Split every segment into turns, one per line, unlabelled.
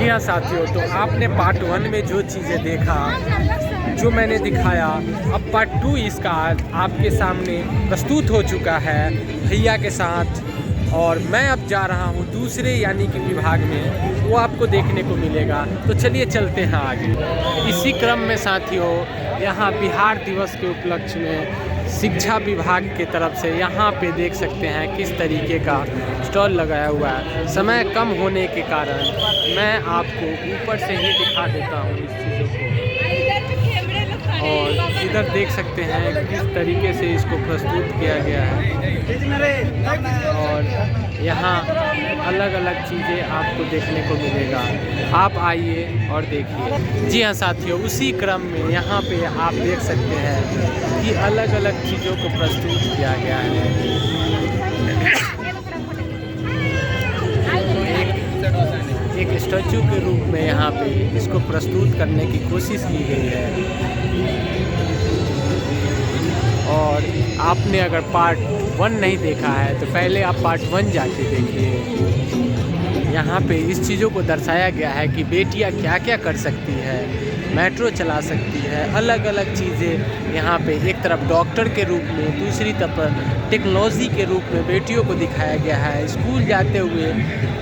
जी हाँ साथियों, तो आपने पार्ट 1 में जो चीज़ें देखा, जो मैंने दिखाया, अब पार्ट 2 इसका आपके सामने प्रस्तुत हो चुका है भैया के साथ। और मैं अब जा रहा हूँ दूसरे यानी कि विभाग में, वो आपको देखने को मिलेगा। तो चलिए चलते हैं आगे। इसी क्रम में साथियों, यहाँ बिहार दिवस के उपलक्ष्य में शिक्षा विभाग की तरफ से यहाँ पे देख सकते हैं किस तरीके का स्टॉल लगाया हुआ है। समय कम होने के कारण मैं आपको ऊपर से ही दिखा देता हूँ इस चीज़ों को। और इधर देख सकते हैं किस तरीके से इसको प्रस्तुत किया गया है। और यहाँ अलग अलग चीज़ें आपको देखने को मिलेगा। आप आइए और देखिए। जी हाँ साथियों, उसी क्रम में यहाँ पे आप देख सकते हैं कि अलग अलग चीज़ों को प्रस्तुत किया गया है। एक स्टैचू के रूप में यहाँ पे इसको प्रस्तुत करने की कोशिश की गई है। और आपने अगर पार्ट 1 नहीं देखा है तो पहले आप पार्ट 1 जाके देखिए। यहाँ पे इस चीज़ों को दर्शाया गया है कि बेटियाँ क्या क्या कर सकती है, मेट्रो चला सकती है, अलग अलग चीज़ें यहाँ पे एक तरफ डॉक्टर के रूप में, दूसरी तरफ टेक्नोलॉजी के रूप में बेटियों को दिखाया गया है स्कूल जाते हुए।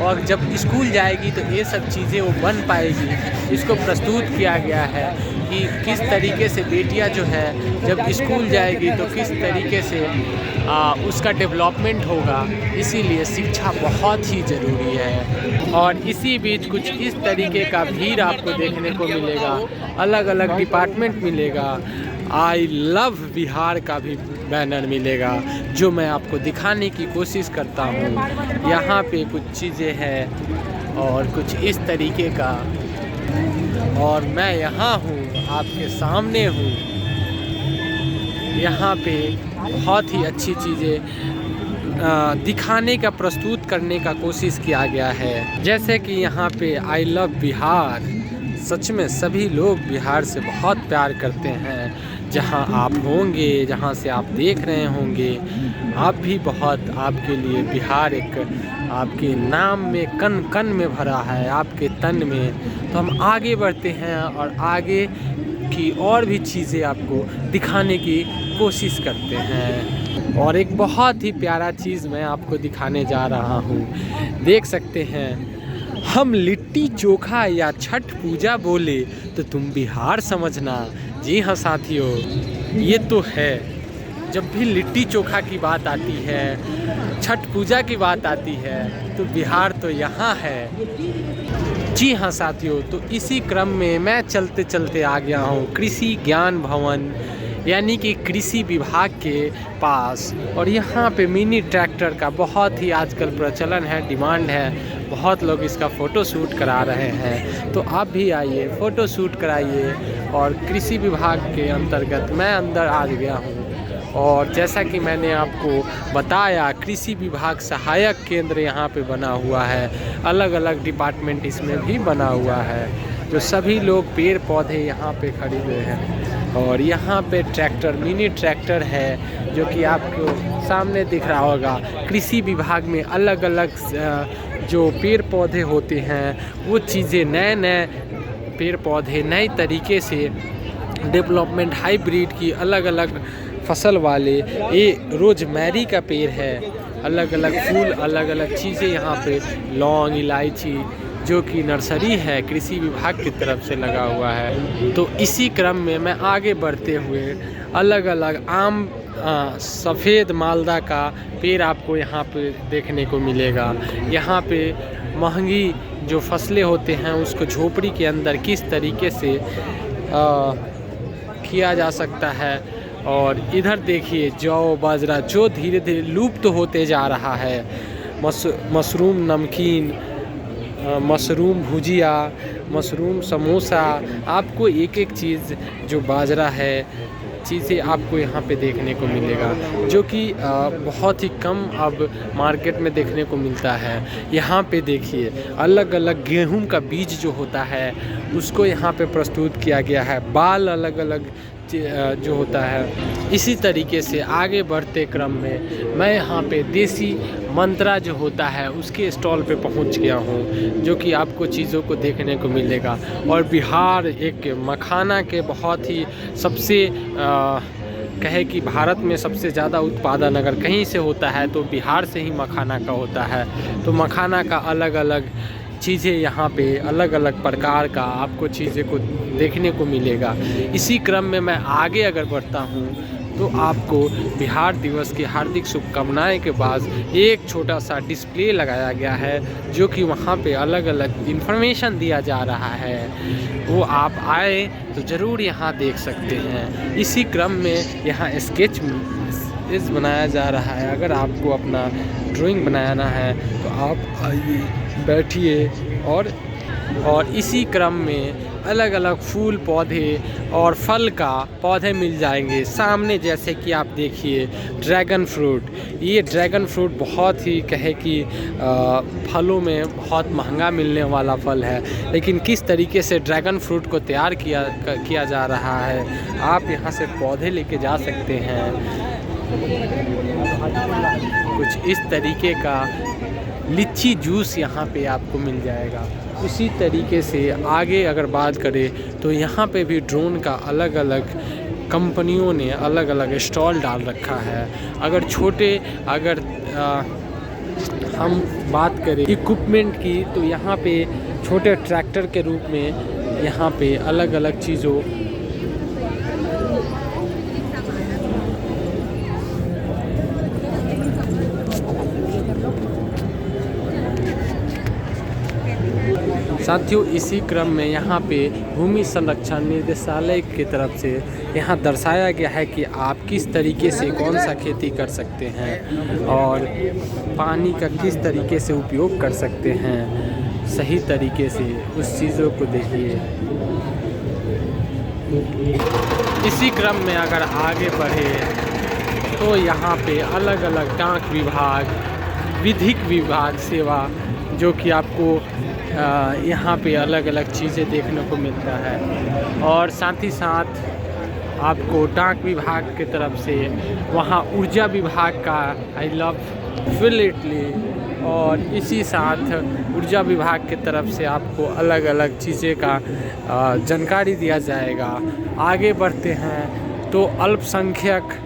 और जब स्कूल जाएगी तो ये सब चीज़ें वो बन पाएगी, इसको प्रस्तुत किया गया है कि किस तरीके से बेटियां जो है जब स्कूल जाएगी तो किस तरीके से उसका डेवलपमेंट होगा। इसीलिए शिक्षा बहुत ही ज़रूरी है। और इसी बीच कुछ इस तरीके का भीड़ आपको देखने को मिलेगा, अलग अलग डिपार्टमेंट मिलेगा। आई लव बिहार का भी बैनर मिलेगा, जो मैं आपको दिखाने की कोशिश करता हूँ। यहाँ पे कुछ चीज़ें हैं और कुछ इस तरीके का। और मैं यहाँ हूँ, आपके सामने हूँ। यहाँ पे बहुत ही अच्छी चीज़ें दिखाने का, प्रस्तुत करने का कोशिश किया गया है। जैसे कि यहाँ पे आई लव बिहार, सच में सभी लोग बिहार से बहुत प्यार करते हैं। जहाँ आप होंगे, जहाँ से आप देख रहे होंगे, आप भी बहुत, आपके लिए बिहार एक आपके नाम में कण कण में भरा है, आपके तन में। तो हम आगे बढ़ते हैं और आगे की और भी चीज़ें आपको दिखाने की कोशिश करते हैं। और एक बहुत ही प्यारा चीज़ मैं आपको दिखाने जा रहा हूँ। देख सकते हैं, हम लिट्टी चोखा या छठ पूजा बोले तो तुम बिहार समझना। जी हाँ साथियों, ये तो है। जब भी लिट्टी चोखा की बात आती है, छठ पूजा की बात आती है, तो बिहार तो यहाँ है। जी हाँ साथियों, तो इसी क्रम में मैं चलते चलते आ गया हूँ कृषि ज्ञान भवन यानी कि कृषि विभाग के पास। और यहाँ पे मिनी ट्रैक्टर का बहुत ही आजकल प्रचलन है, डिमांड है। बहुत लोग इसका फ़ोटो शूट करा रहे हैं, तो आप भी आइए, फ़ोटो शूट कराइए। और कृषि विभाग के अंतर्गत मैं अंदर आ गया हूँ। और जैसा कि मैंने आपको बताया, कृषि विभाग सहायक केंद्र यहाँ पे बना हुआ है। अलग अलग डिपार्टमेंट इसमें भी बना हुआ है, जो सभी लोग पेड़ पौधे यहाँ पे खरीदे हैं। और यहाँ पे ट्रैक्टर, मिनी ट्रैक्टर है, जो कि आपको सामने दिख रहा होगा। कृषि विभाग में अलग अलग जो पेड़ पौधे होते हैं, वो चीज़ें, नए नए पेड़ पौधे नए तरीके से डेवलपमेंट, हाइब्रिड की अलग अलग फसल वाले, ये रोजमेरी का पेड़ है, अलग अलग फूल, अलग अलग चीज़ें यहाँ पे, लौंग, इलायची, जो कि नर्सरी है कृषि विभाग की तरफ से लगा हुआ है। तो इसी क्रम में मैं आगे बढ़ते हुए अलग अलग आम, सफ़ेद मालदा का पेड़ आपको यहाँ पे देखने को मिलेगा। यहाँ पे महंगी जो फसलें होते हैं उसको झोपड़ी के अंदर किस तरीके से किया जा सकता है। और इधर देखिए जौ, बाजरा, जो धीरे धीरे लुप्त होते जा रहा है। मशरूम नमकीन, मशरूम भुजिया, मशरूम समोसा, आपको एक एक चीज़ जो बाजरा है, चीज़ें आपको यहाँ पे देखने को मिलेगा, जो कि बहुत ही कम अब मार्केट में देखने को मिलता है। यहाँ पे देखिए अलग अलग गेहूं का बीज जो होता है उसको यहाँ पे प्रस्तुत किया गया है। बाल अलग अलग जो होता है। इसी तरीके से आगे बढ़ते क्रम में मैं यहाँ पे देसी मंत्रा जो होता है उसके स्टॉल पे पहुँच गया हूँ, जो कि आपको चीज़ों को देखने को मिलेगा। और बिहार एक मखाना के बहुत ही सबसे कहे कि भारत में सबसे ज़्यादा उत्पादन अगर कहीं से होता है तो बिहार से ही मखाना का होता है। तो मखाना का अलग अलग चीज़ें यहाँ पे अलग अलग प्रकार का आपको चीज़ें को देखने को मिलेगा। इसी क्रम में मैं आगे अगर बढ़ता हूँ तो आपको बिहार दिवस की हार्दिक शुभकामनाएं के बाद एक छोटा सा डिस्प्ले लगाया गया है, जो कि वहाँ पे अलग अलग इन्फॉर्मेशन दिया जा रहा है। वो आप आए तो ज़रूर यहाँ देख सकते हैं। इसी क्रम में यहाँ स्केच बनाया जा रहा है। अगर आपको अपना ड्राइंग बनाना है तो आप आइए, बैठिए और इसी क्रम में अलग अलग फूल पौधे और फल का पौधे मिल जाएंगे। सामने जैसे कि आप देखिए ड्रैगन फ्रूट, ये ड्रैगन फ्रूट बहुत ही कहे कि फलों में बहुत महंगा मिलने वाला फल है, लेकिन किस तरीके से ड्रैगन फ्रूट को तैयार किया जा रहा है, आप यहाँ से पौधे लेके जा सकते हैं। कुछ इस तरीके का लीची जूस यहाँ पे आपको मिल जाएगा। उसी तरीके से आगे अगर बात करें तो यहाँ पे भी ड्रोन का अलग अलग कंपनियों ने अलग अलग स्टॉल डाल रखा है। अगर हम बात करें इक्विपमेंट की तो यहाँ पे छोटे ट्रैक्टर के रूप में यहाँ पे अलग अलग चीज़ों साथियों, इसी क्रम में यहाँ पे भूमि संरक्षण निदेशालय की तरफ से यहाँ दर्शाया गया है कि आप किस तरीके से कौन सा खेती कर सकते हैं और पानी का किस तरीके से उपयोग कर सकते हैं सही तरीके से, उस चीज़ों को देखिए। इसी क्रम में अगर आगे बढ़े तो यहाँ पे अलग अलग डाक विभाग, विधिक विभाग सेवा, जो कि आपको यहाँ पे अलग अलग चीज़ें देखने को मिलता है। और साथ ही साथ आपको डाक विभाग की तरफ से वहाँ ऊर्जा विभाग का आई लव फील इटली, और इसी साथ ऊर्जा विभाग की तरफ से आपको अलग अलग चीज़ें का जानकारी दिया जाएगा। आगे बढ़ते हैं तो अल्पसंख्यक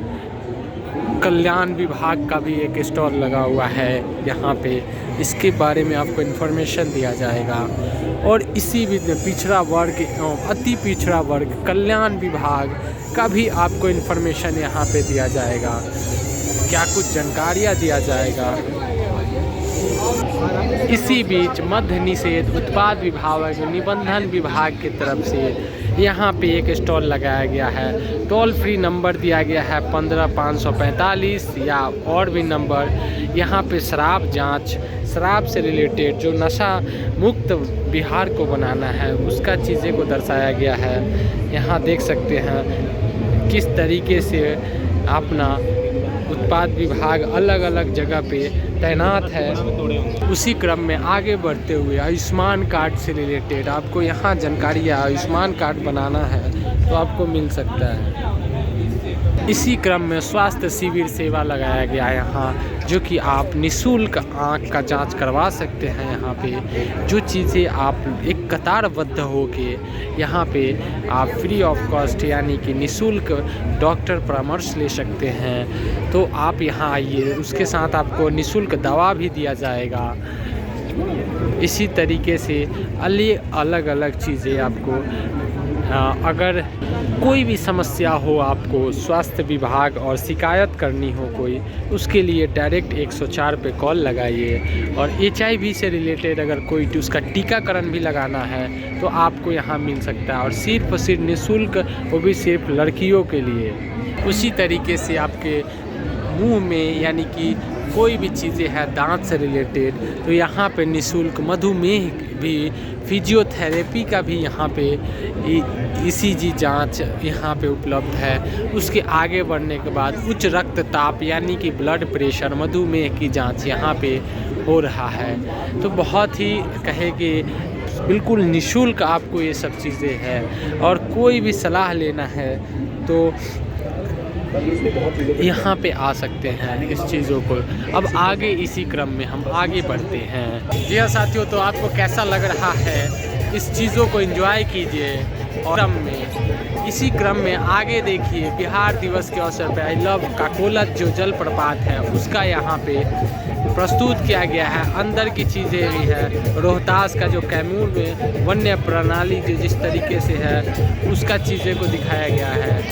कल्याण विभाग का भी एक स्टॉल लगा हुआ है यहाँ पे, इसके बारे में आपको इन्फॉर्मेशन दिया जाएगा। और इसी भी पिछड़ा वर्ग एवं अति पिछड़ा वर्ग कल्याण विभाग का भी आपको इन्फॉर्मेशन यहाँ पे दिया जाएगा, क्या कुछ जानकारियाँ दिया जाएगा। इसी बीच मद्य निषेध उत्पाद विभाग निबंधन विभाग की तरफ से यहाँ पे एक स्टॉल लगाया गया है। टोल फ्री नंबर दिया गया है 15545 या और भी नंबर। यहाँ पे शराब जांच, शराब से रिलेटेड जो नशा मुक्त बिहार को बनाना है उसका चीज़ें को दर्शाया गया है। यहाँ देख सकते हैं किस तरीके से अपना उत्पाद विभाग अलग अलग जगह पे तैनात है। उसी क्रम में आगे बढ़ते हुए आयुष्मान कार्ड से रिलेटेड आपको यहाँ जानकारी है, आयुष्मान कार्ड बनाना है तो आपको मिल सकता है। इसी क्रम में स्वास्थ्य शिविर सेवा लगाया गया है यहाँ, जो कि आप निःशुल्क आँख का जांच करवा सकते हैं। यहाँ पे जो चीज़ें आप एक कतारबद्ध होके यहाँ पे आप फ्री ऑफ कॉस्ट यानी कि निःशुल्क डॉक्टर परामर्श ले सकते हैं। तो आप यहाँ आइए, उसके साथ आपको निःशुल्क दवा भी दिया जाएगा। इसी तरीके से अलग अलग चीज़ें आपको अगर कोई भी समस्या हो, आपको स्वास्थ्य विभाग और शिकायत करनी हो कोई, उसके लिए डायरेक्ट 104 पे कॉल लगाइए। और HIV से रिलेटेड अगर कोई उसका टीकाकरण भी लगाना है तो आपको यहाँ मिल सकता है, और सिर्फ निःशुल्क, वो भी सिर्फ लड़कियों के लिए। उसी तरीके से आपके मुंह में यानी कि कोई भी चीज़ें हैं दांत से रिलेटेड तो यहाँ पे निःशुल्क मधुमेह भी, फिजियोथेरेपी का भी यहाँ पे ECG जांच यहाँ पे उपलब्ध है। उसके आगे बढ़ने के बाद उच्च रक्तचाप यानी कि ब्लड प्रेशर, मधुमेह की जांच यहाँ पे हो रहा है। तो बहुत ही कहे कि बिल्कुल निःशुल्क आपको ये सब चीज़ें हैं। और कोई भी सलाह लेना है
तो यहाँ पे आ सकते हैं इस चीज़ों को। अब आगे इसी क्रम में हम आगे बढ़ते हैं।
जी हाँ साथियों, तो आपको कैसा लग रहा है? इस चीज़ों को एंजॉय कीजिए और इसी क्रम में आगे देखिए, बिहार दिवस के अवसर पर आई लव काकोलत जो जलप्रपात है उसका यहाँ पे प्रस्तुत किया गया है। अंदर की चीज़ें भी है, रोहतास का जो कैमूर में वन्य प्रणाली जो जिस तरीके से है उसका चीज़ें को दिखाया गया है।